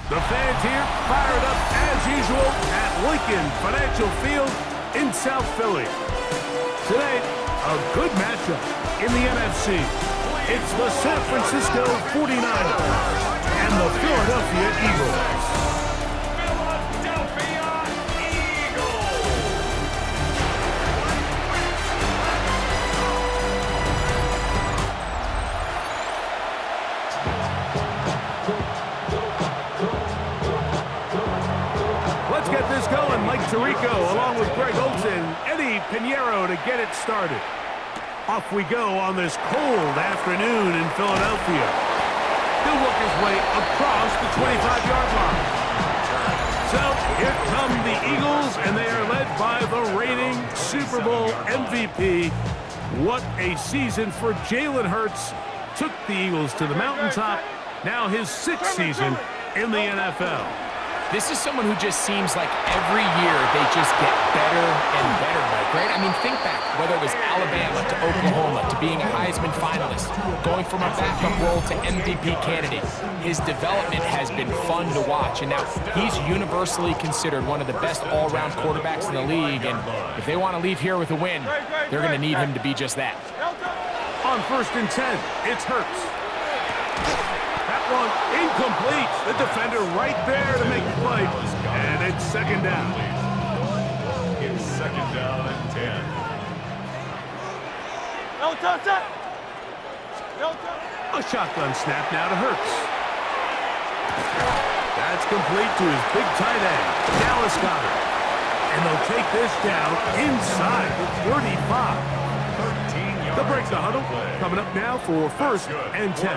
The fans here fired up as usual at Lincoln Financial Field in South Philly. Today, a good matchup in the NFC. It's the San Francisco 49ers and the Philadelphia Eagles. Let's get this going. Mike Tirico along with Greg Olsen, Eddie Pinheiro to get it started. Off we go on this cold afternoon in Philadelphia. He'll work his way across the 25-yard line. So here come the Eagles, and they are led by the reigning Super Bowl MVP. What a season for Jalen Hurts. Took the Eagles to the mountaintop. Now his 6th season in the NFL. This is someone who just seems like every year they just get better and better, Mike, right? I mean, think back, whether it was Alabama to Oklahoma to being a Heisman finalist, going from a backup role to MVP candidate. His development has been fun to watch, and now he's universally considered one of the best all-around quarterbacks in the league, and if they want to leave here with a win, they're going to need him to be just that. On 1st and 10, it's Hurts. One incomplete. The defender right there to make the play. And it's 2nd down. It's 2nd down and 10. A shotgun snap now to Hurts. That's complete to his big tight end, Dallas Goedert. And they'll take this down inside the 35. They'll break the huddle. Coming up now for 1st and 10.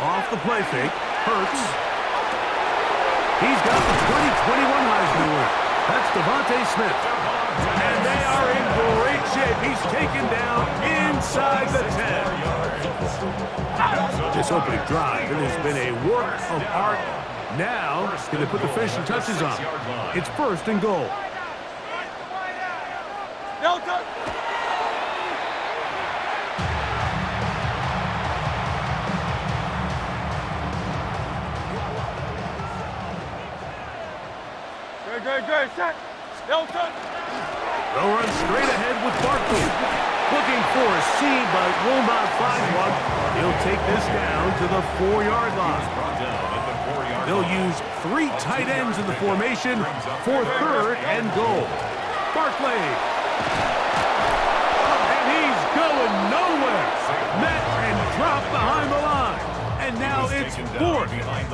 Off the play fake, Hurts. He's got the 2021 Heisman winner. That's Devontae Smith. And they are in great shape. He's taken down inside the 10. This opening drive, it has been a work of art. Now, can they put the finishing touches on? It's 1st and goal. They'll run straight ahead with Barkley. Looking for a seam, but will not find one. He'll take this down to the 4-yard line. They'll use 3 tight ends in the formation for 3rd and goal. Barkley. And he's going nowhere. Met and dropped behind the line. And now it's 4th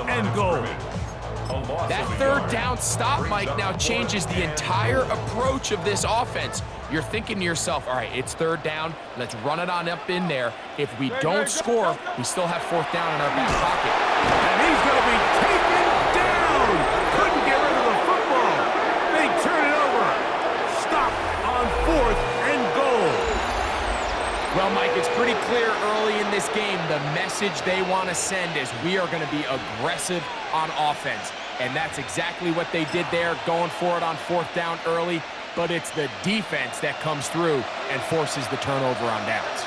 and goal. That 3rd down stop, Mike, now changes the entire approach of this offense. You're thinking to yourself, all right, it's 3rd down. Let's run it on up in there. If we don't score, we still have 4th down in our back pocket. And he's going to be taken down. Couldn't get rid of the football. They turn it over. Stop on 4th and goal. Well, Mike, it's pretty clear early in this game the message they want to send is we are going to be aggressive on offense. And that's exactly what they did there, going for it on 4th down early. But it's the defense that comes through and forces the turnover on downs.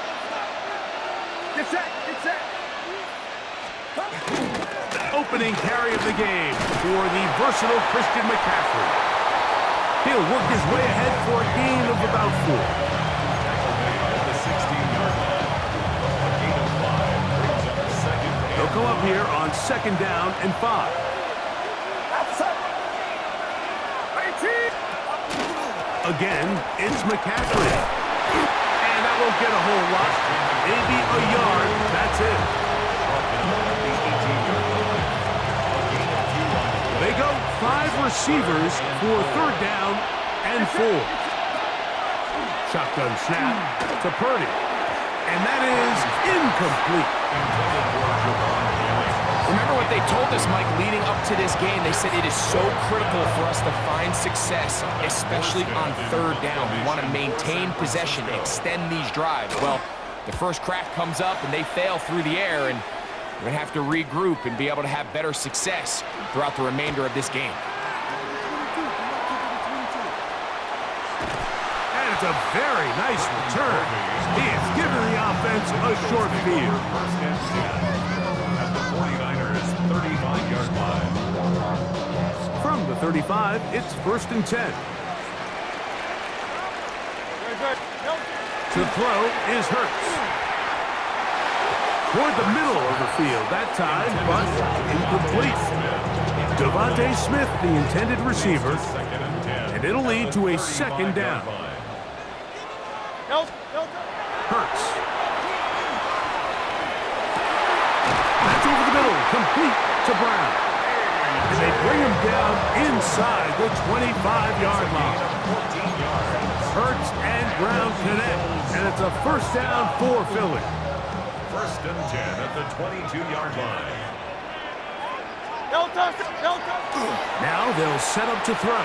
Get set, get set. Opening carry of the game for the versatile Christian McCaffrey. He'll work his way ahead for a gain of about 4. They'll come up here on 2nd down and 5. Again, it's McCaffrey. And that won't get a whole lot. Maybe a yard. That's it. They go 5 receivers for 3rd down and 4. Shotgun snap to Purdy. And that is incomplete. Remember what they told us, Mike, leading up to this game. They said it is so critical for us to find success, especially on 3rd down. We want to maintain possession, extend these drives. Well, the first crack comes up and they fail through the air, and we're going to have to regroup and be able to have better success throughout the remainder of this game. And it's a very nice return. He has given the offense a short field. 35. It's 1st and 10. To throw is Hurts. Toward the middle of the field that time, but incomplete. Devontae Smith, the intended receiver, and it'll lead to a 2nd down. Hurts. That's over the middle, complete to Brown. And they bring him down inside the 25-yard line. Hurts and Brown connect, and it's a 1st down for Philly. 1st and 10 at the 22-yard line. Now they'll set up to throw.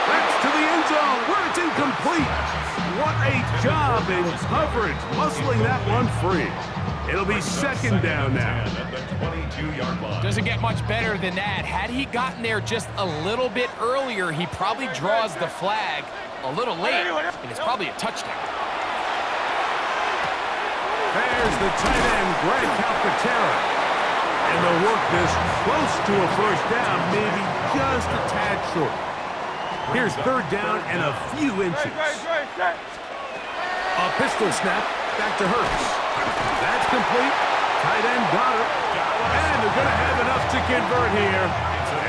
That's to the end zone, where it's incomplete. What a job in coverage, muscling that one free. It'll be 2nd down now. At the 22-yard line. Doesn't get much better than that. Had he gotten there just a little bit earlier, he probably draws the flag a little late, and it's probably a touchdown. There's the tight end, Greg Calcaterra. And they'll work this close to a 1st down, maybe just a tad short. Here's 3rd down and a few inches. A pistol snap, back to Hurts. That's complete. Tight end got it. And they're going to have enough to convert here.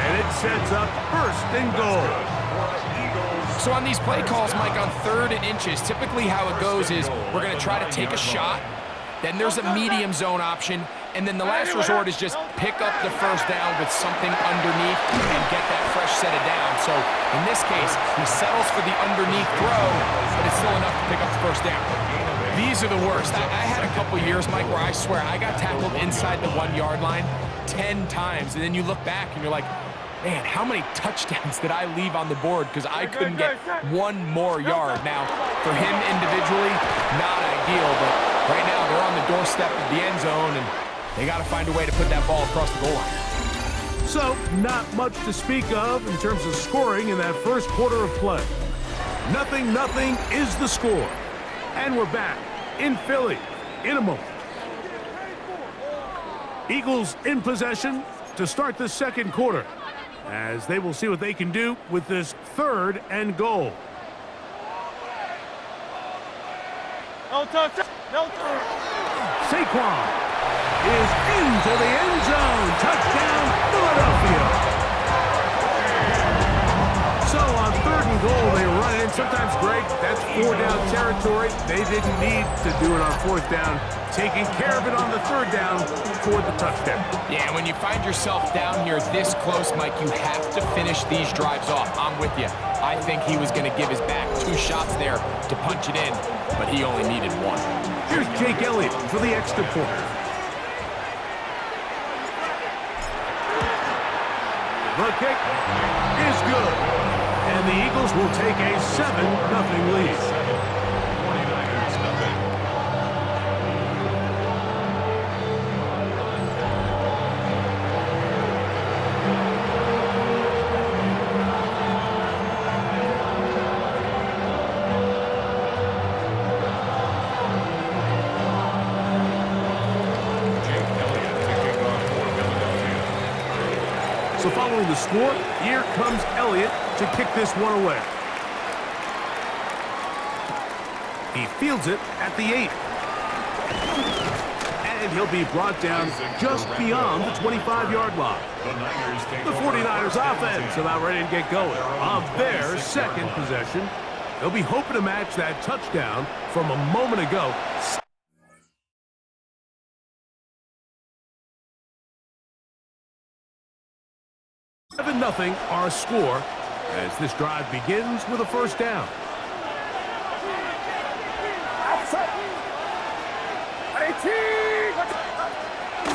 And it sets up 1st and goal. So on these play calls, Mike, on 3rd and inches, typically how it goes is we're going to try to take a shot. Then there's a medium zone option. And then the last resort is just pick up the 1st down with something underneath and get that fresh set of down. So in this case, he settles for the underneath throw, but it's still enough to pick up the 1st down. These are the worst. I had a couple years, Mike, where I swear I got tackled inside the 1-yard line 10 times. And then you look back and you're like, man, how many touchdowns did I leave on the board because I couldn't get one more yard? Now, for him individually, not ideal, but right now they're on the doorstep of the end zone, and they got to find a way to put that ball across the goal line. So, not much to speak of in terms of scoring in that 1st quarter of play. 0-0 is the score. And we're back in Philly in a moment. Eagles in possession to start the 2nd quarter, as they will see what they can do with this 3rd and goal. Saquon is into the end zone. Touchdown, Philadelphia. So on 3rd and goal, they run in. Sometimes, Greg, that's 4-down territory. They didn't need to do it on 4th down. Taking care of it on the 3rd down for the touchdown. Yeah, when you find yourself down here this close, Mike, you have to finish these drives off. I'm with you. I think he was going to give his back 2 shots there to punch it in, but he only needed 1. Here's Jake Elliott for the extra point. The kick is good. And the Eagles will take a 7-0 lead. 49ers, nothing. So following the score, here comes Elliott to kick this one away. He fields it at the 8. And he'll be brought down just beyond the 25-yard line. The 49ers offense about ready to get going on their 2nd possession. They'll be hoping to match that touchdown from a moment ago. 7-0 our score as this drive begins with a 1st down.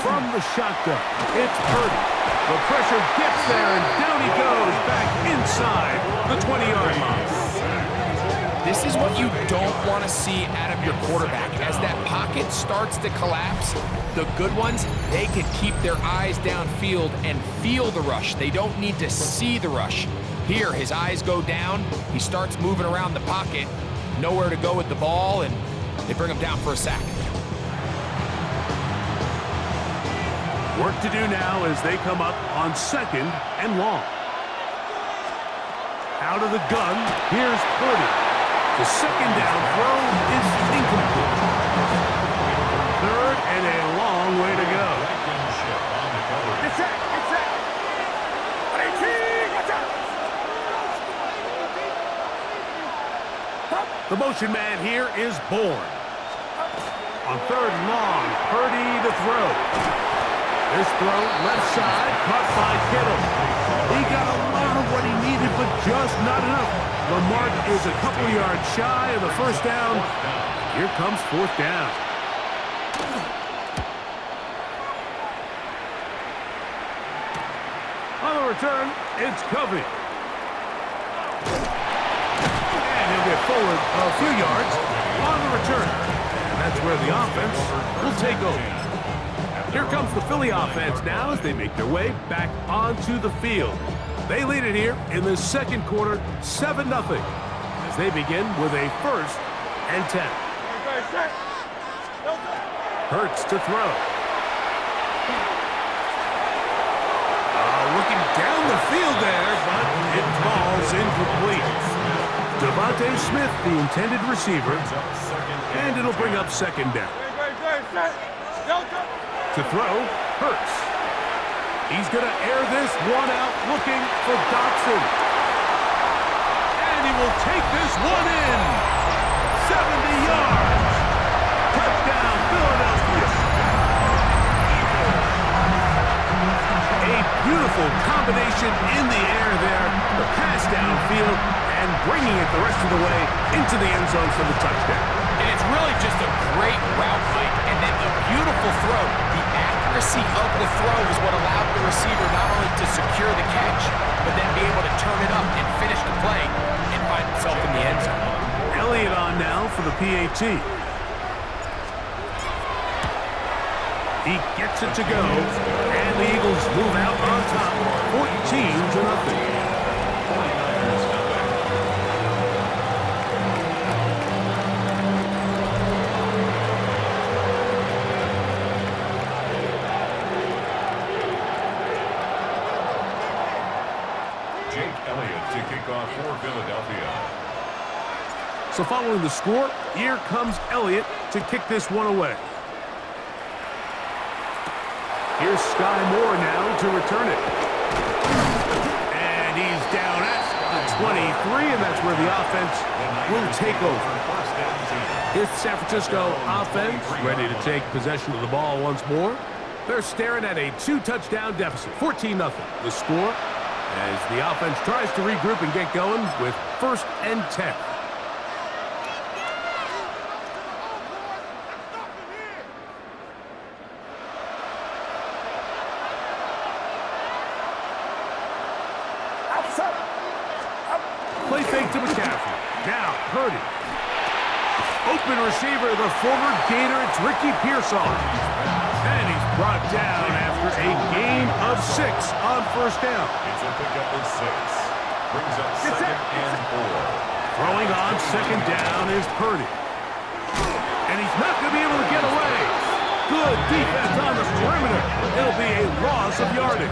From the shotgun, it's Purdy. The pressure gets there, and down he goes back inside the 20-yard line. This is what you don't want to see out of your quarterback. As that pocket starts to collapse, the good ones, they can keep their eyes downfield and feel the rush. They don't need to see the rush. Here, his eyes go down. He starts moving around the pocket, nowhere to go with the ball, and they bring him down for a sack. Work to do now as they come up on 2nd and long. Out of the gun, here's Purdy. The 2nd down throw is incomplete. 3rd and a long way to go. It's it. The motion man here is Bourne. On 3rd and long, Purdy to throw. This throw, left side, caught by Kittle. He got a lot of what he needed, but just not enough. The mark is a couple yards shy of the 1st down. Here comes 4th down. On the return, it's Covey. And he'll get forward a few yards on the return. And that's where the offense will take over. Here comes the Philly offense now as they make their way back onto the field. They lead it here in the 2nd quarter, 7-0, as they begin with a 1st and 10. Hurts to throw. Looking down the field there, but it falls incomplete. Devontae Smith, the intended receiver, and it'll bring up 2nd down. To throw, Hurts. He's going to air this one out, looking for Dotson. And he will take this one in. 70 yards. Touchdown, Philadelphia. A beautiful combination in the air there. The pass downfield and bringing it the rest of the way into the end zone for the touchdown. And it's really just a great route, Mike, and then a beautiful throw. The accuracy of the throw is what allowed the receiver not only to secure the catch, but then be able to turn it up and finish the play and find himself in the end zone. Elliott on now for the PAT. He gets it to go, and the Eagles move out on top, 14-0. To kick off for Philadelphia. So following the score, here comes Elliott to kick this one away. Here's Sky Moore now to return it. And he's down at the 23, and that's where the offense will take over. Here's the San Francisco offense ready to take possession of the ball once more. They're staring at a 2-touchdown deficit, 14-0. The score, as the offense tries to regroup and get going with 1st and 10. Play fake to McCaffrey. Now, Purdy. Open receiver, the former Gator, it's Ricky Pearsall. And he's brought down after a gain of 6 on 1st down. It's a pickup of 6. Brings up 2nd and 4. Throwing on 2nd down is Purdy. And he's not going to be able to get away. Good defense on the perimeter. It'll be a loss of yardage.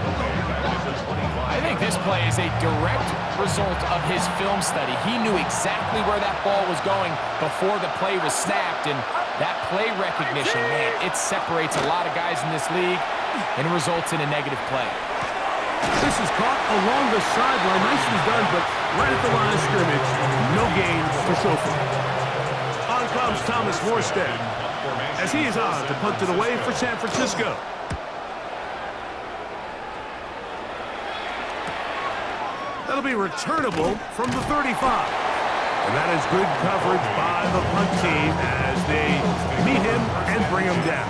I think this play is a direct result of his film study. He knew exactly where that ball was going before the play was snapped, and that play recognition, man, it separates a lot of guys in this league and results in a negative play. This is caught along the sideline. Nicely done, but right at the line of scrimmage, no gain to show for it. On comes Thomas Morstead as he is on to punt it away for San Francisco. That'll be returnable from the 35. And that is good coverage by the punt team as they meet him and bring him down.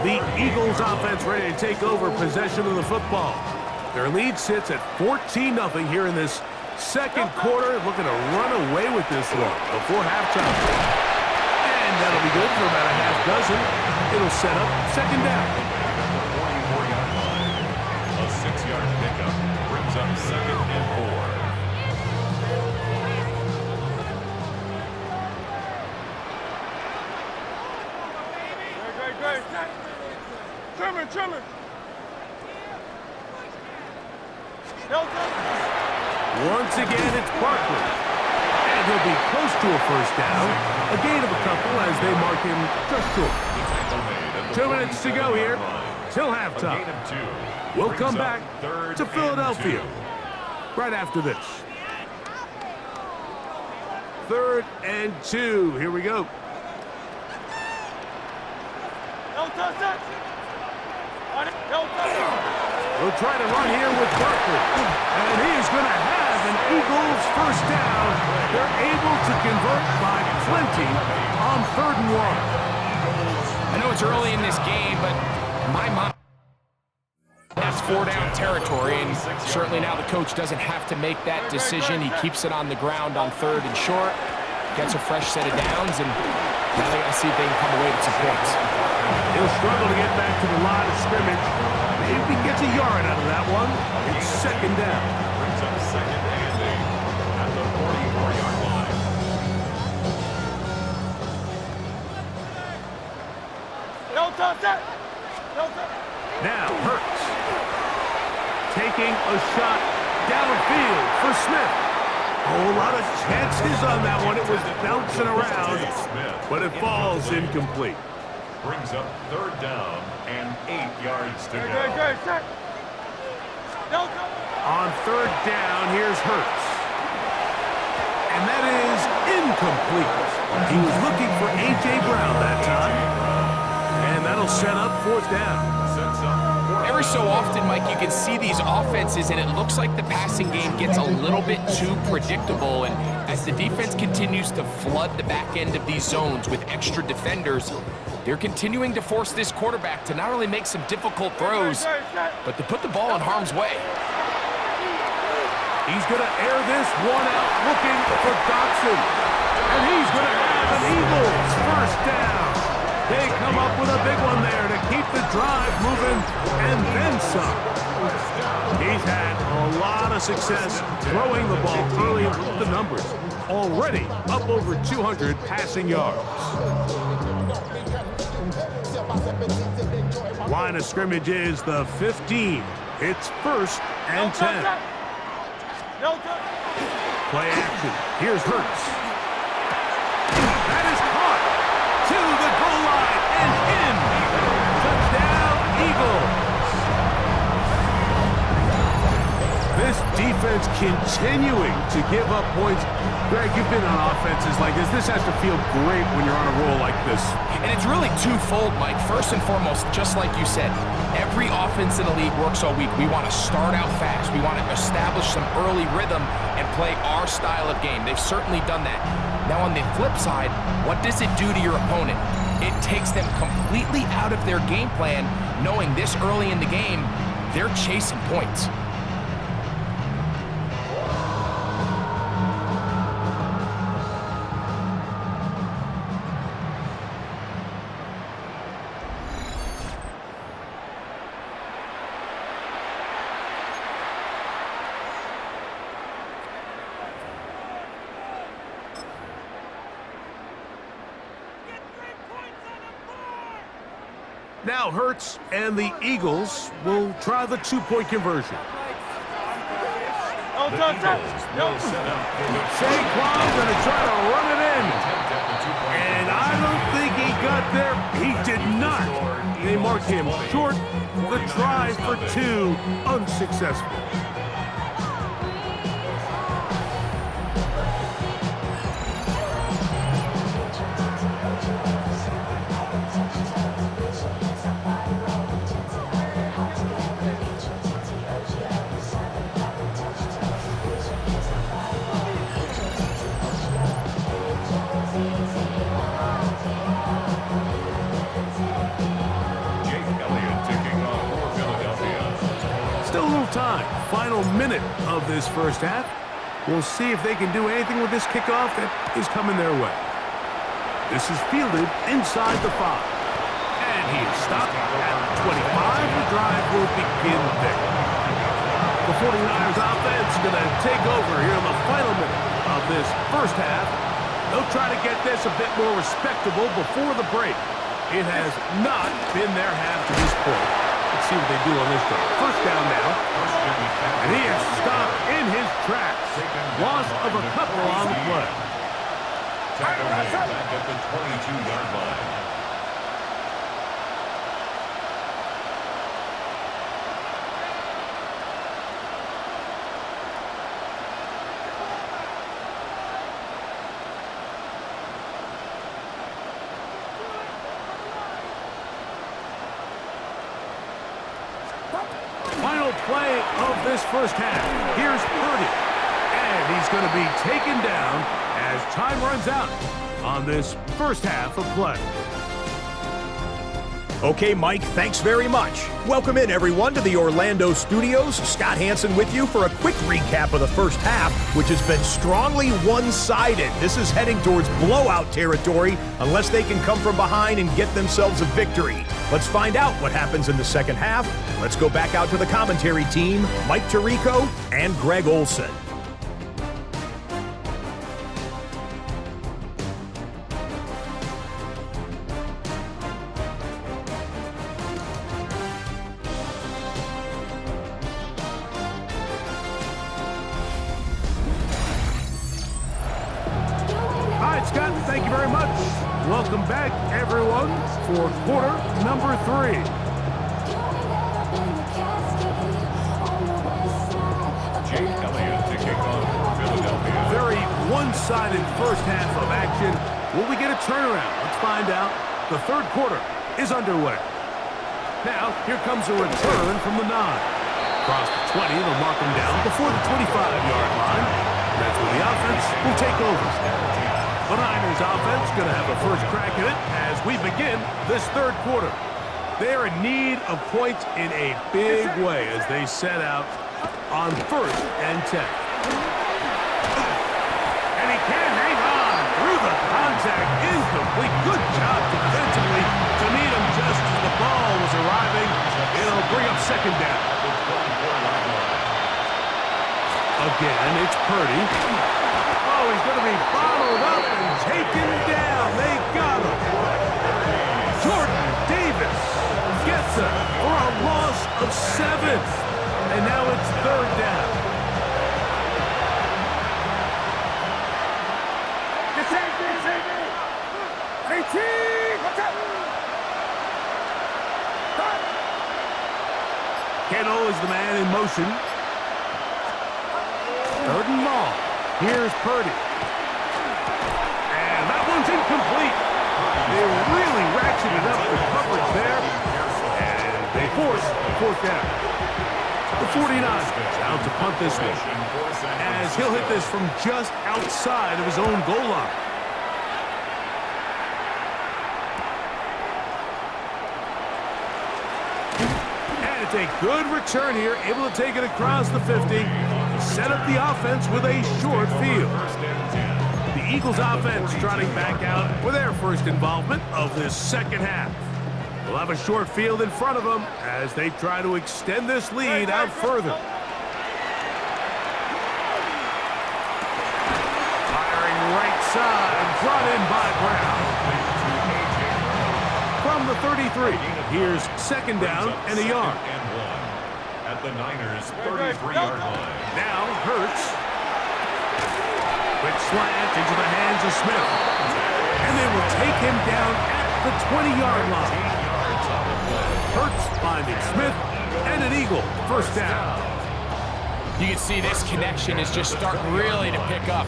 The Eagles offense ready to take over possession of the football. Their lead sits at 14-0 here in this 2nd quarter. Looking to run away with this one before halftime. And that'll be good for about a half dozen. It'll set up 2nd down. 44-yard line. A 6-yard pickup brings up 2nd and 4. Trimming. Once again, it's Barkley. And he'll be close to a first down. A gain of a couple as they mark him just short. 2 minutes to go here till halftime. We'll come back to Philadelphia right after this. 3rd and 2. Here we go. We'll try to run here with Barkley. And he's going to have an Eagles first down. They're able to convert by plenty on 3rd and 1. I know it's early in this game, but my mind, that's 4-down territory, and certainly now the coach doesn't have to make that decision. He keeps it on the ground on 3rd and short, gets a fresh set of downs, and now they got to see if they can come away with some points. He'll struggle to get back to the line of scrimmage. Maybe he gets a yard out of that one. It's 2nd down. Brings up 2nd and 8 at the 44-yard line. Now Hurts taking a shot downfield for Smith. A whole lot of chances on that one. It was bouncing around, but it falls incomplete. Brings up 3rd down and 8 yards to go. On 3rd down, here's Hurts. And that is incomplete. He was looking for A.J. Brown that time. And that'll set up 4th down. Every so often, Mike, you can see these offenses, and it looks like the passing game gets a little bit too predictable. And as the defense continues to flood the back end of these zones with extra defenders, they're continuing to force this quarterback to not only make some difficult throws, but to put the ball in harm's way. He's going to air this one out, looking for Dotson. And he's going to have an Eagles first down. They come up with a big one there to keep the drive moving, and then some. He's had a lot of success throwing the ball early. Look at the numbers. Already up over 200 passing yards. Line of scrimmage is the 15. It's 1st and 10. Play action. Here's Hurts. That is caught to the goal line and in. Touchdown, Eagles. This defense continuing to give up points. Greg, you've been on offenses like this. This has to feel great when you're on a roll like this. And it's really twofold, Mike. First and foremost, just like you said, every offense in the league works all week. We want to start out fast. We want to establish some early rhythm and play our style of game. They've certainly done that. Now, on the flip side, what does it do to your opponent? It takes them completely out of their game plan, knowing this early in the game, they're chasing points. Now Hurts and the Eagles will try the 2-point conversion. Saquon going to try to run it in. And I don't think he got there. He did not. They mark him short. The try for 2 unsuccessful. Time. Final minute of this first half. We'll see if they can do anything with this kickoff that is coming their way. This is fielded inside the 5. And he is stopped at the 25. The drive will begin there. The 49ers offense going to take over here in the final minute of this first half. They'll try to get this a bit more respectable before the break. It has not been their half to this point. Let's see what they do on this drive. First down now. And he is stopped in his tracks. Loss of a couple on the play. Tackle made back at the 22-yard line. Final play of this first half. Here's Purdy. And he's going to be taken down as time runs out on this first half of play. Okay, Mike, thanks very much. Welcome in, everyone, to the Orlando studios. Scott Hansen with you for a quick recap of the first half, which has been strongly one-sided. This is heading towards blowout territory unless they can come from behind and get themselves a victory. Let's find out what happens in the second half. Let's go back out to the commentary team, Mike Tirico and Greg Olson. Scott, thank you very much. Welcome back, everyone, for quarter number 3. Jake Elliott to kick off Philadelphia. Very one-sided first half of action. Will we get a turnaround? Let's find out. The third quarter is underway. Now, here comes a return from the 9. Across the 20, they'll mark him down before the 25-yard line. That's where the offense will take over. The Niners offense going to have a first crack at it as we begin this third quarter. They're in need of points in a big way as they set out on 1st and 10. And he can't hang on through the contact. Incomplete. Good job defensively to meet him just as the ball was arriving. It'll bring up second down. Again, it's Purdy. Oh, he's going to be bottled up and taken down. They got him. Jordan Davis gets it for a loss of 7. And now it's third down. Kittle is the man in motion. Third and long. Here's Purdy. And that one's incomplete. They really ratcheted up the coverage there. And they force fourth down. The 49ers out to punt this one, as he'll hit this from just outside of his own goal line. And it's a good return here, able to take it across the 50. Set up the offense with a short field. The Eagles offense trotting back out for their first involvement of this second half. They'll have a short field in front of them as they try to extend this lead out further. Firing right side, brought in by Brown. From the 33, here's second down and a yard. At the Niners' 33-yard line. Now Hurts. Quick slant into the hands of Smith. And they will take him down at the 20-yard line. Hurts finding Smith and an Eagle first down. You can see this connection is just starting really to pick up.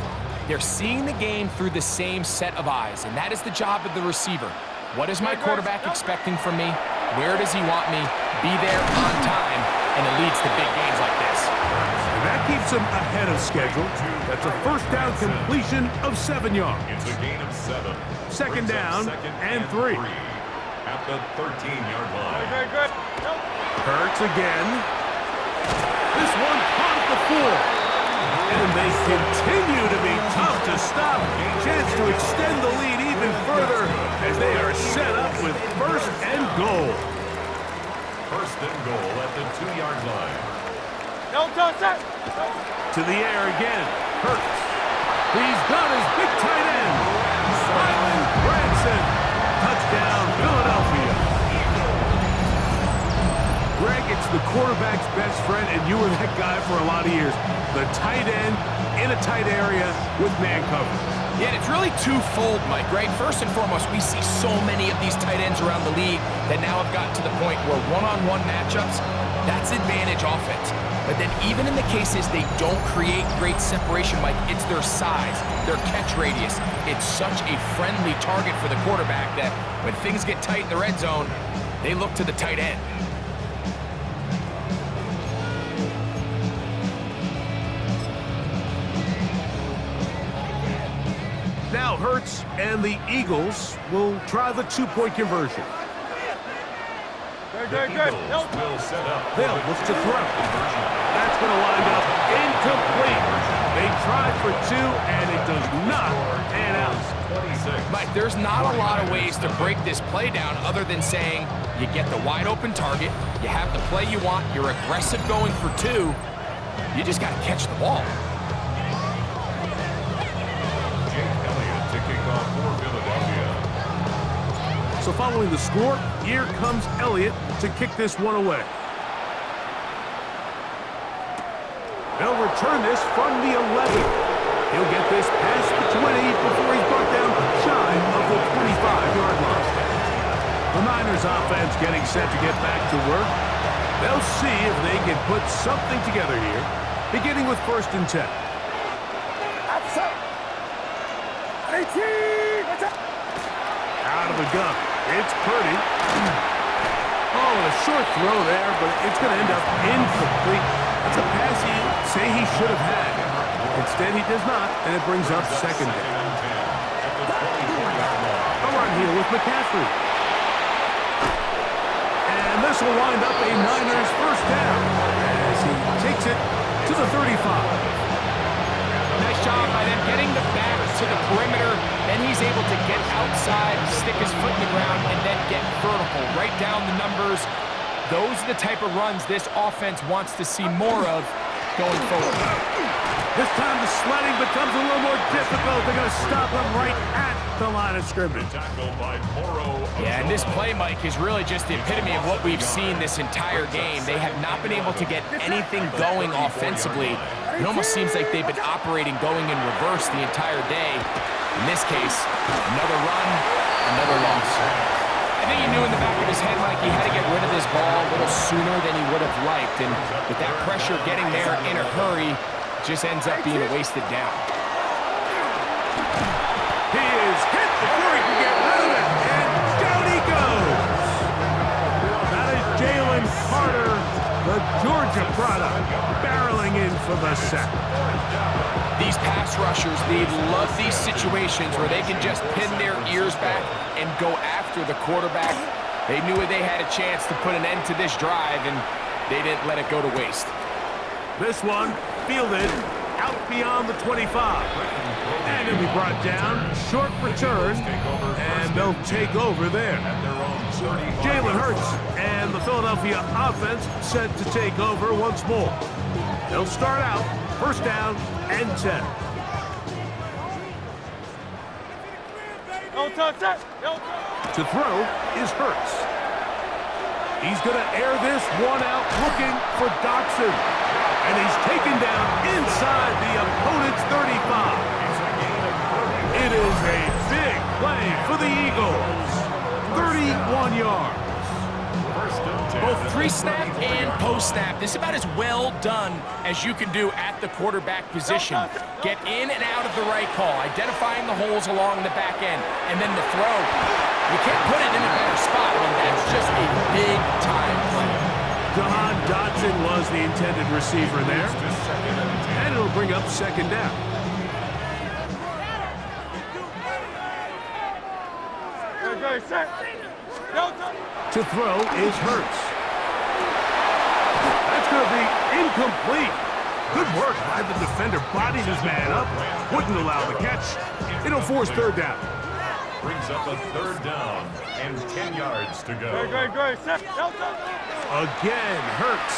They're seeing the game through the same set of eyes, and that is the job of the receiver. What is my quarterback expecting from me? Where does he want me? Be there on time, and it leads to big games like this. And that keeps him ahead of schedule. That's a first down completion of 7 yards. It's a gain of 7. Second down and 3. At the 13-yard line. Very good. Hurts again. This one caught at the 4. And they continue to be tough to stop. Chance to extend the lead even further as they are set up with first and goal. First and goal at the 2-yard line. To the air again. Hurts. He's got his big tight end. Smiling Branson. Touchdown, Philadelphia. the quarterback's best friend, and you were that guy for a lot of years. The tight end in a tight area with man coverage. Yeah, and it's really twofold, Mike, right? First and foremost, we see so many of these tight ends around the league that now have gotten to the point where one-on-one matchups, that's advantage offense. But then even in the cases they don't create great separation, Mike, it's their size, their catch radius. It's such a friendly target for the quarterback that when things get tight in the red zone, they look to the tight end. Now Hurts and the Eagles will try the two-point conversion. The Eagles will set up. They'll look to throw. That's going to wind up incomplete. They tried for two, and it does not pan out. Mike, there's not a lot of ways to break this play down other than saying you get the wide open target, you have the play you want, you're aggressive going for two, you just got to catch the ball. To kick off for Philadelphia. So following the score, here comes Elliott to kick this one away. They'll return this from the 11. He'll get this past the 20 before he's brought down shy of the 25-yard line. The Niners offense getting set to get back to work. They'll see if they can put something together here, beginning with 1st and 10. Out of the gun. It's Purdy. Oh, a short throw there, but it's going to end up incomplete. That's a pass he say he should have had. Instead, he does not, and it brings up 2nd down. A run here with McCaffrey. And this will wind up a Niners 1st down as he takes it to the 35. Nice job by them getting the back to the perimeter. Then he's able to get outside, stick his foot in the ground, and then get vertical. Right down the numbers. Those are the type of runs this offense wants to see more of going forward. This time the sledding becomes a little more difficult. They're going to stop him right at the line of scrimmage. Yeah, and this play, Mike, is really just the epitome of what we've seen this entire game. They have not been able to get anything going offensively. It almost seems like they've been operating going in reverse the entire day. In this case, another run, another loss. I think he knew in the back of his head, Mike, he had to get rid of this ball a little sooner than he would have liked. And with that pressure getting there in a hurry, just ends up being a wasted down. He is hit before he can get rid of it, and down he goes. That is Jalen Carter, the Georgia product, barreling in for the sack. These pass rushers, they love these situations where they can just pin their ears back and go after the quarterback. They knew they had a chance to put an end to this drive, and they didn't let it go to waste. This one fielded out beyond the 25. And it'll be brought down, short return, and they'll take over there. Jalen Hurts and the Philadelphia offense set to take over once more. They'll start out 1st down and 10. To throw is Hurts. He's going to air this one out looking for Dotson. And he's taken down inside the opponent's 35. It is a big play for the Eagles. 31 yards. Both pre-snap and post-snap, this is about as well done as you can do at the quarterback position. Get in and out of the right call, identifying the holes along the back end, and then the throw. You can't put it in a better spot. I mean, that's just a big-time play. Jahan Dotson was the intended receiver there. And it'll bring up 2nd down. To throw is Hurts. That's going to be incomplete. Good work by the defender. Bodied his man up. Wouldn't allow the catch. It'll force 3rd down. Brings up a 3rd down and 10 yards to go. Again, Hurts.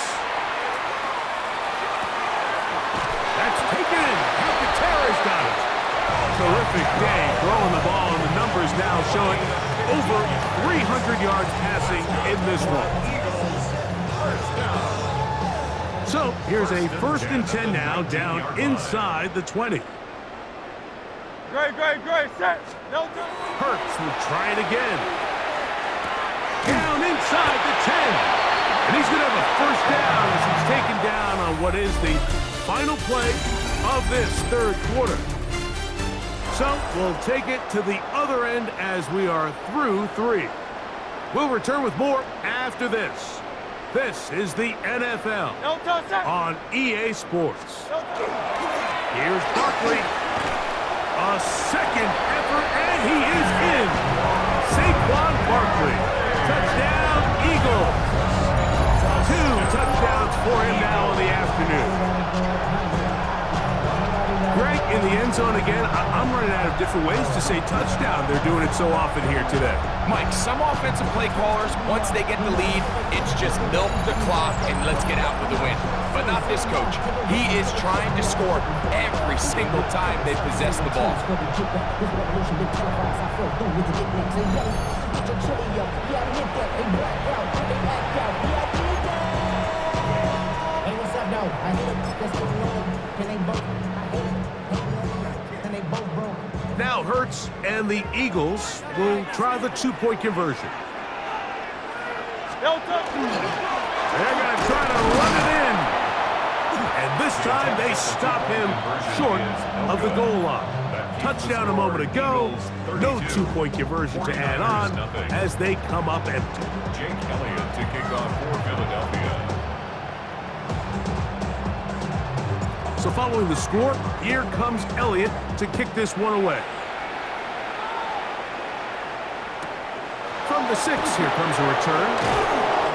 That's taken in. Calcaterra's got it. Terrific day throwing the ball, and the numbers now showing over 300 yards passing in this one. Eagles 1st down. So here's a 1st and 10 now, down inside the 20. Great, set. No time. Hurts will try it again. Down inside the 10. And he's going to have a 1st down as he's taken down on what is the final play of this 3rd quarter. So we'll take it to the other end as we are through 3. We'll return with more after this. This is the NFL on EA Sports. Here's Barkley. A 2nd effort, and he is in. Saquon Barkley. Touchdown, Eagles. 2 touchdowns for him now in the afternoon. Greg, in the end zone again, I'm running out of different ways to say touchdown. They're doing it so often here today. Mike, some offensive play callers, once they get the lead, it's just milk the clock and let's get out with the win. But not this coach. He is trying to score every single time they possess the ball. Now Hurts and the Eagles will try the 2-point conversion. They're going to try to run it in. And this time they stop him short of the goal line. Touchdown a moment ago. No 2-point conversion to add on as they come up empty. Jake Elliott to kick off for Philadelphia. So following the score, here comes Elliott to kick this one away. From the 6, here comes a return.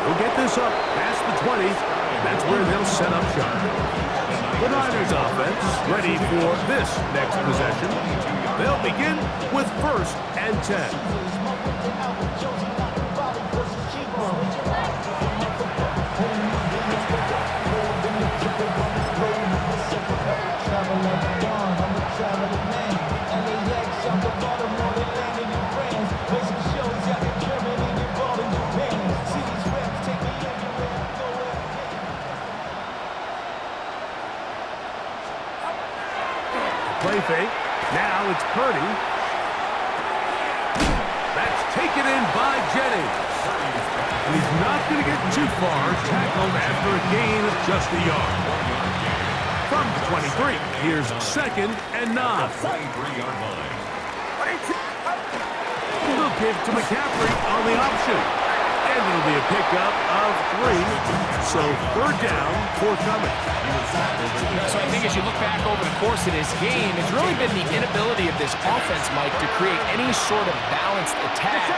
They'll get this up past the 20. That's where they'll set up shop. The Niners offense ready for this next possession. They'll begin with 1st and 10. Play fake. Now it's Purdy. That's taken in by Jennings. And he's not going to get too far. Tackled after a gain of just a yard. From the 23, here's 2nd and 9. They'll give to McCaffrey on the option. And it'll be a pickup of 3. So 3rd down forthcoming. So I think as you look back over the course of this game, it's really been the inability of this offense, Mike, to create any sort of balanced attack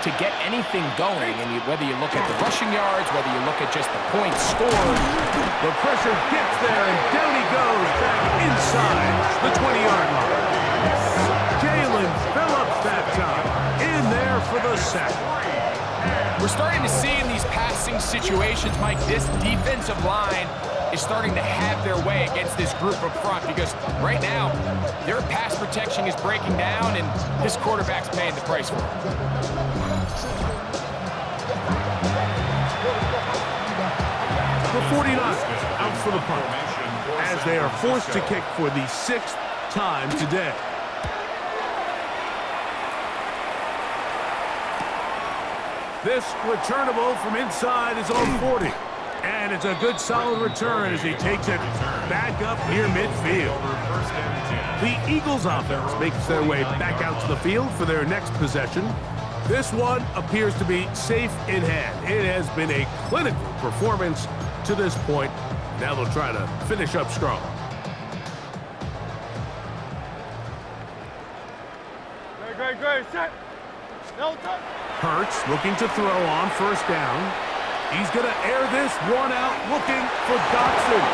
to get anything going. And whether you look at the rushing yards, whether you look at just the points scored. The pressure gets there, and down he goes back inside the 20-yard line. Jalen Phillips that time in there for the sack. We're starting to see in these passing situations, Mike, this defensive line is starting to have their way against this group up front because right now, their pass protection is breaking down and this quarterback's paying the price for it. The 49ers out for the punt as they are forced to kick for the 6th time today. This returnable from inside his own 40. And it's a good solid return as he takes it back up near midfield. The Eagles offense makes their way back out to the field for their next possession. This one appears to be safe in hand. It has been a clinical performance to this point. Now they'll try to finish up strong. Great, set. Hurts looking to throw on 1st down. He's going to air this one out, looking for Dotson.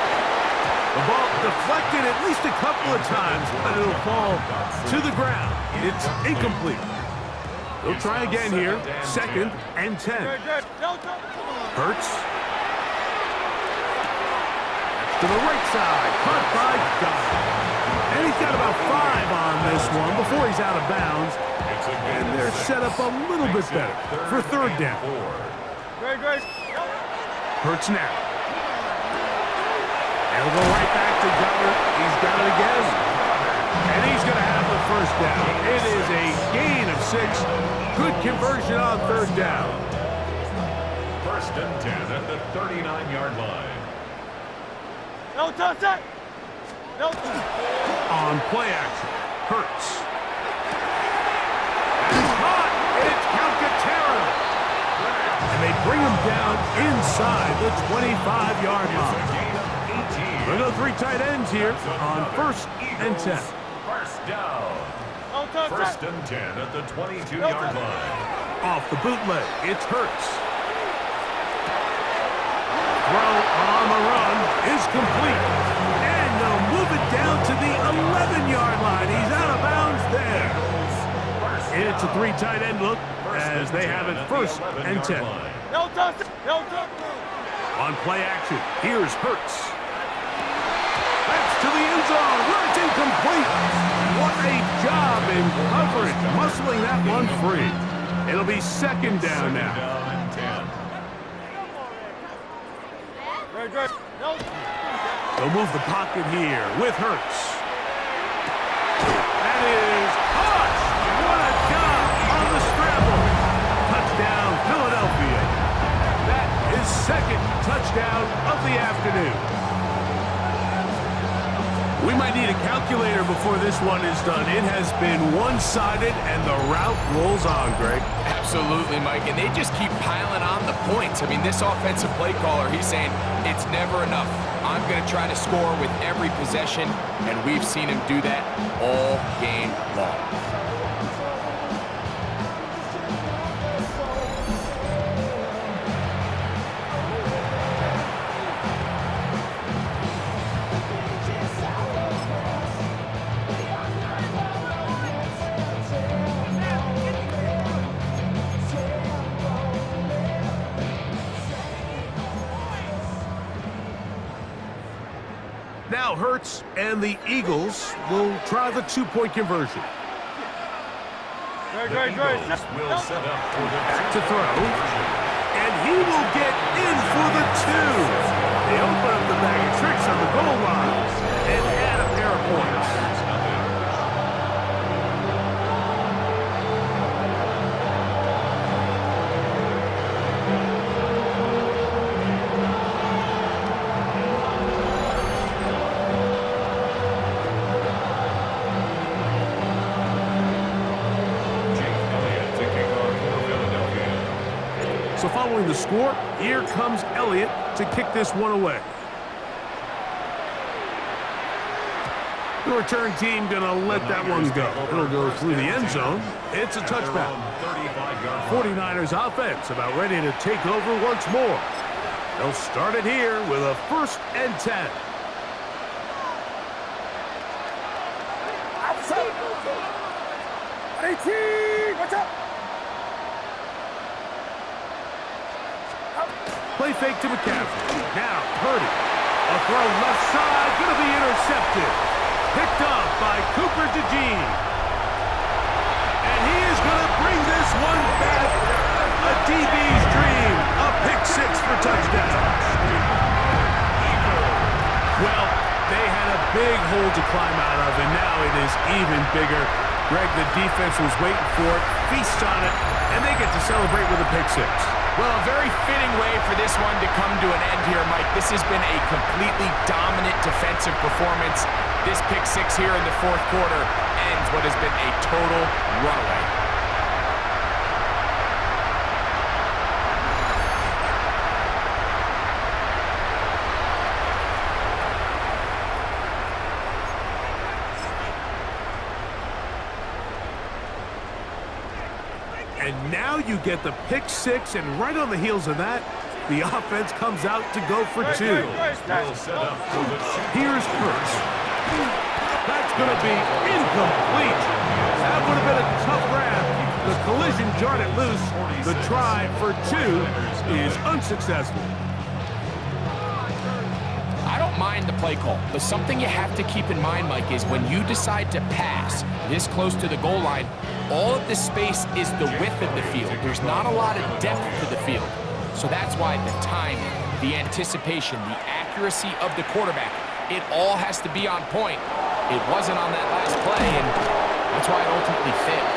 The ball deflected at least a couple of times, but it'll fall to the ground. It's incomplete. They'll try again here, 2nd and 10. Hurts. To the right side, caught by Dotson. And he's got about 5 on this one before he's out of bounds. And they're set up a little bit better for 3rd down. Great. Hurts now. He'll go right back to Goddard. He's got it again. And he's going to have the first down. It is a gain of 6. Good conversion on third down. First and 10 at the 39-yard line. No touch it. No. On play action, Hurts. And caught. It's Calcaterra. And they bring him down inside the 25-yard line. We're going to go 3 tight ends here on first and 10. First down. No touch First it. and 10 at the 22-yard line. Off the bootleg, it's Hurts. Throw on the run is complete. And they'll move it down to the 11-yard line. He's out of bounds there. It's a 3 tight end look as they have it first and 10. No touch it. No touch. On play action, here's Hurts. That's to the end zone where it's incomplete. What a job in coverage, muscling that one free. It'll be second down now. Down and 10. Great. No. They'll move the pocket here with Hurts. That is caught. What a job on the scramble. Touchdown, Philadelphia. That is second touchdown of the afternoon. We might need a calculator before this one is done. It has been one-sided, and the route rolls on, Greg. Absolutely, Mike, and they just keep piling on the points. I mean, this offensive play caller, he's saying it's never enough. I'm going to try to score with every possession, and we've seen him do that all game long. Now Hurts and the Eagles will try the 2-point conversion. Great. Eagles will set up for the Back to throw. And he will get in for the 2. They open up the bag of tricks on the goal line and add a pair of points. So following the score, here comes Elliott to kick this one away. The return team going to let that one go. It'll go through the end zone. It's a touchback. 49ers offense about ready to take over once more. They'll start it here with a first and 10. Watch out. Play fake to McCaffrey. Now Purdy. A throw left side, going to be intercepted. Picked off by Cooper DeJean. And he is going to bring this one back. A DB's dream. A pick 6 for touchdown. Well, they had a big hole to climb out of, and now it is even bigger. Greg, the defense was waiting for it, feasts on it, and they get to celebrate with a pick 6. Well, a very fitting way for this one to come to an end here, Mike. This has been a completely dominant defensive performance. This pick 6 here in the fourth quarter ends what has been a total runaway. And now you get the pick 6, and right on the heels of that, the offense comes out to go for 2. Will set up for the Here's Hurts. That's going to be incomplete. That would have been a tough grab. The collision jarred it loose. The try for 2 is unsuccessful. I don't mind the play call, but something you have to keep in mind, Mike, is when you decide to pass this close to the goal line, all of the space is the width of the field. There's not a lot of depth to the field. So that's why the timing, the anticipation, the accuracy of the quarterback, it all has to be on point. It wasn't on that last play, and that's why it ultimately failed.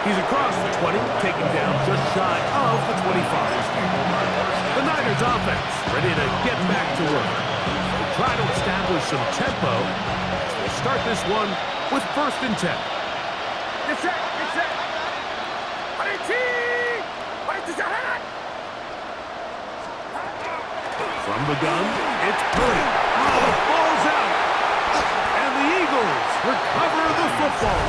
He's across the 20, taking down just shy of the 25. The Niners offense ready to get back to work. They try to establish some tempo. They start this one with 1st and 10. Get set. Get set. From the gun, it's Purdy. Oh, the ball's out. And the Eagles recover the football.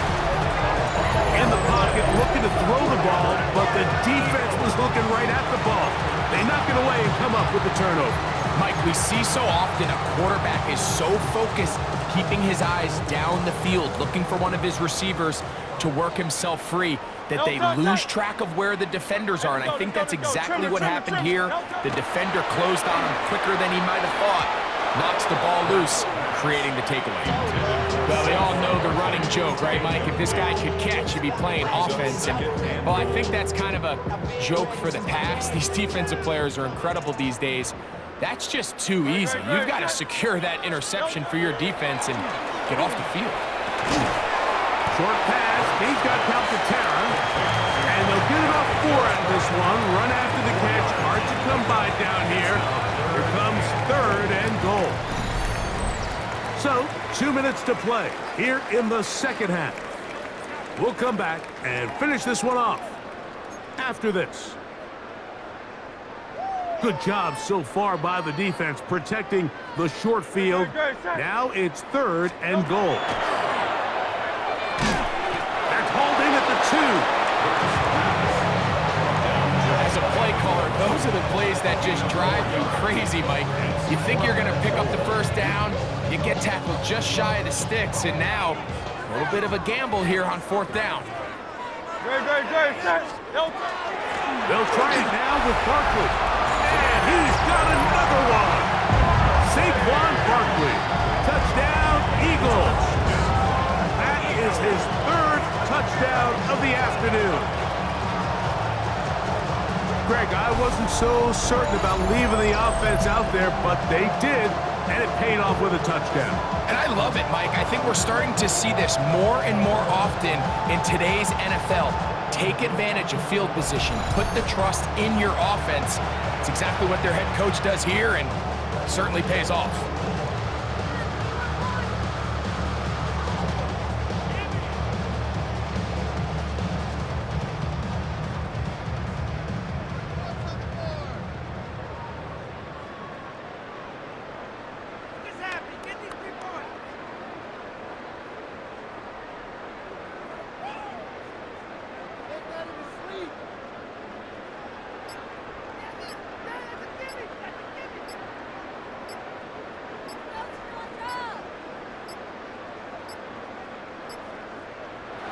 In the pocket, looking to throw the ball, but the defense was looking right at the ball. They knock it away and come up with the turnover. Mike, we see so often a quarterback is so focused, keeping his eyes down the field, looking for one of his receivers to work himself free, that they lose track of where the defenders are, and I think that's exactly what happened here. The defender closed on him quicker than he might have thought, knocks the ball loose, creating the takeaway. Well, they all know the running joke, right, Mike? If this guy could catch, he'd be playing offense, and, well, I think that's kind of a joke for the past. These defensive players are incredible these days. That's just too easy. You've got to secure that interception for your defense and get off the field. Short pass, he's got Calcaterra, and they'll get it off 4 out of this one. Run after the catch, hard to come by down here. Here comes 3rd and goal. So, 2 minutes to play here in the 2nd half. We'll come back and finish this one off after this. Good job so far by the defense protecting the short field. Now it's 3rd and goal. They're called in at the 2. As a play caller, those are the plays that just drive you crazy, Mike. You think you're going to pick up the 1st down, you get tackled just shy of the sticks, and now a little bit of a gamble here on 4th down. They'll try it now with Barkley. And he's got another one. Saquon Barkley. Touchdown, Eagles. That is his 3rd touchdown of the afternoon. Greg, I wasn't so certain about leaving the offense out there, but they did, and it paid off with a touchdown. And I love it, Mike. I think we're starting to see this more and more often in today's NFL. Take advantage of field position. Put the trust in your offense. It's exactly what their head coach does here, and certainly pays off.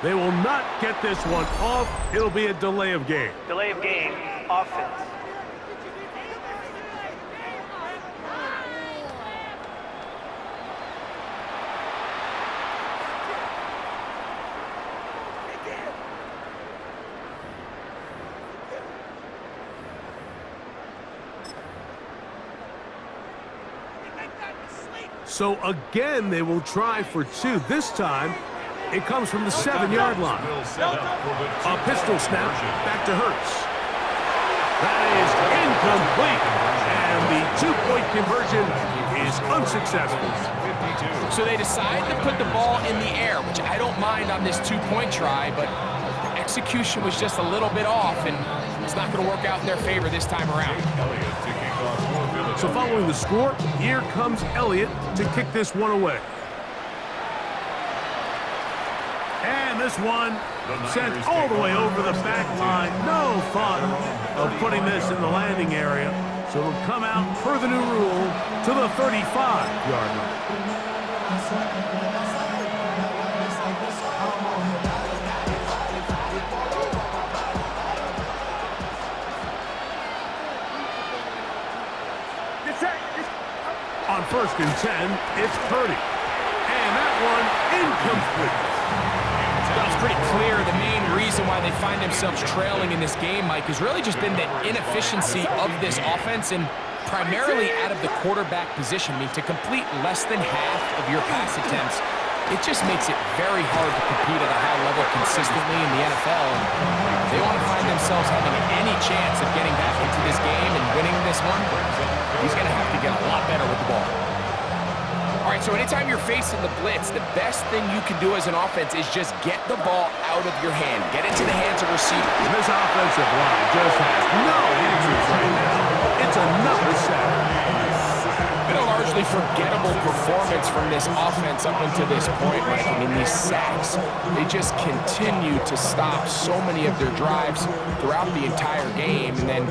They will not get this one off. It'll be a delay of game. Delay of game, offense. So again, they will try for 2. This time, it comes from the 7-yard line. A pistol snap, back to Hurts. That is incomplete. And the 2-point conversion is unsuccessful. So they decide to put the ball in the air, which I don't mind on this 2-point try, but the execution was just a little bit off, and it's not going to work out in their favor this time around. So following the score, here comes Elliott to kick this one away. And this one sent all the way over the back line. No thought of putting this in the landing area. So it'll come out per the new rule to the 35-yard line. On 1st and 10, it's Purdy. And that one incomplete. That's pretty clear the main reason why they find themselves trailing in this game, Mike, has really just been the inefficiency of this offense and primarily out of the quarterback position. I mean, to complete less than half of your pass attempts, it just makes it very hard to compete at a high level consistently in the NFL. And if they want to find themselves having any chance of getting back into this game and winning this one, he's going to have to get a lot better with the ball. All right, so anytime you're facing the blitz, the best thing you can do as an offense is just get the ball out of your hand. Get into the hands of receivers. This offensive line just has no answers right now. It's another sack. Been a largely forgettable performance from this offense up until this point, Mike. I mean, these sacks, they just continue to stop so many of their drives throughout the entire game. And then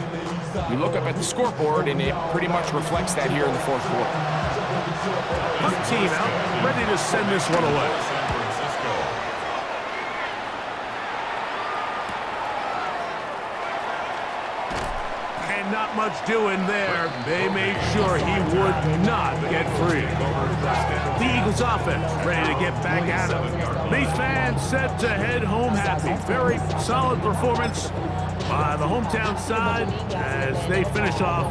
you look up at the scoreboard, and it pretty much reflects that here in the fourth quarter. Punt team out, ready to send this one away. And not much doing there. They made sure he would not get free. The Eagles offense ready to get back at him. These fans set to head home happy. Very solid performance by the hometown side as they finish off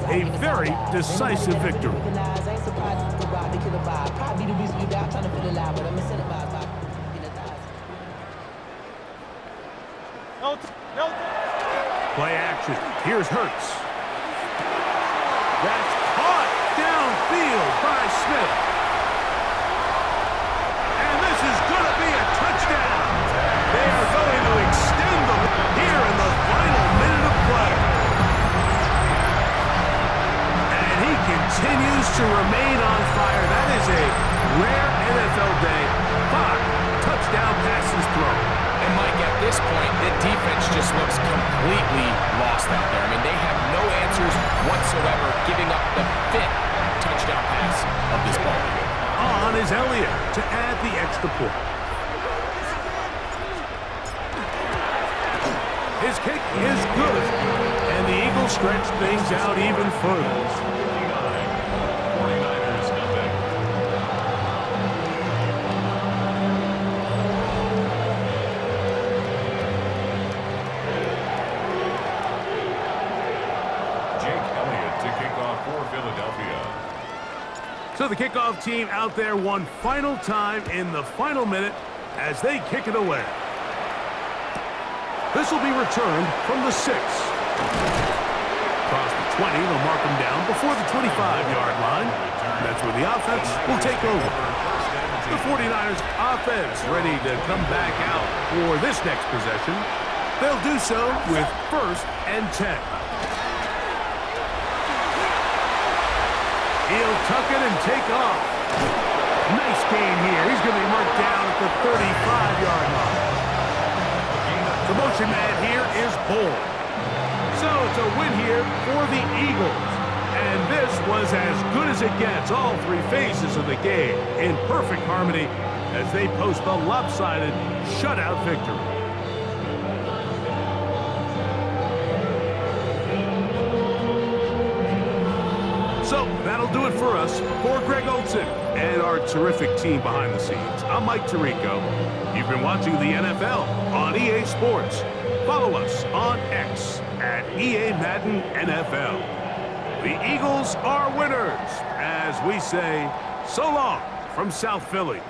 a very decisive victory. Play action. Here's Hurts. That's caught downfield by Smith. And this is going to be a touchdown. They are going to extend the lead here in the final minute of play. And he continues to remain on fire. That is a rare NFL day. 5 touchdown passes thrown. And Mike, at this point, the defense just looks completely lost out there. I mean, they have no answers whatsoever, giving up the 5th touchdown pass of this ball game. On is Elliott to add the extra point. His kick is good, and the Eagles stretch things out even further. So the kickoff team out there one final time in the final minute as they kick it away. This will be returned from the 6. Across the 20, they'll mark him down before the 25-yard line. That's where the offense will take over. The 49ers offense ready to come back out for this next possession. They'll do so with 1st and 10. He'll tuck it and take off. Nice gain here. He's going to be marked down at the 35-yard line. The motion man here is Bull. So it's a win here for the Eagles. And this was as good as it gets. All 3 phases of the game in perfect harmony as they post a lopsided shutout victory. So that'll do it for us. For Greg Olsen and our terrific team behind the scenes, I'm Mike Tirico. You've been watching the NFL on EA Sports. Follow us on X at EA Madden NFL. The Eagles are winners as we say so long from South Philly.